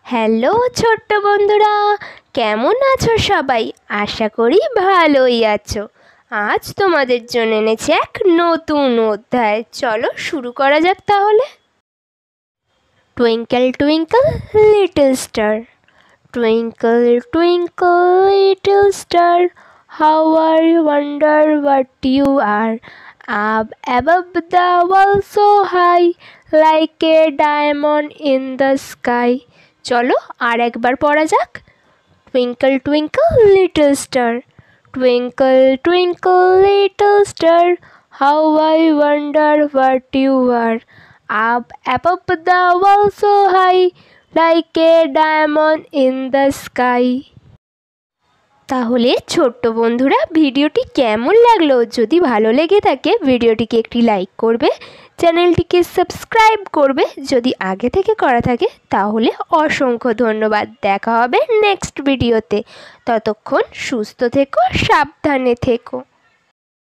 Hello ছোট্ট বন্ধুরা, কেমন আছো সবাই? আশা করি ভালোই আছো। আজ তোমাদের জন্য এনেছি এক নতুন অধ্যায়। চলো শুরু করা যাক তাহলে। Twinkle twinkle little star, twinkle twinkle little star, how I wonder what you are, up above the world so high, like a diamond in the sky. চলো আর একবার পড়া যাক। Twinkle twinkle little star, twinkle twinkle little star, how I wonder what you are, up above the world so high, like a diamond in the sky. তাহলে ছোট্ট বন্ধুরা, ভিডিওটি কেমন লাগলো? যদি ভালো লেগে থাকে ভিডিওটিকে একটি লাইক করবে, চ্যানেলটিকে সাবস্ক্রাইব করবে যদি আগে থেকে করা থাকে। তাহলে অসংখ্য ধন্যবাদ। দেখা হবে নেক্সট ভিডিওতে। ততক্ষণ সুস্থ থেকো, সাবধানে থেকো।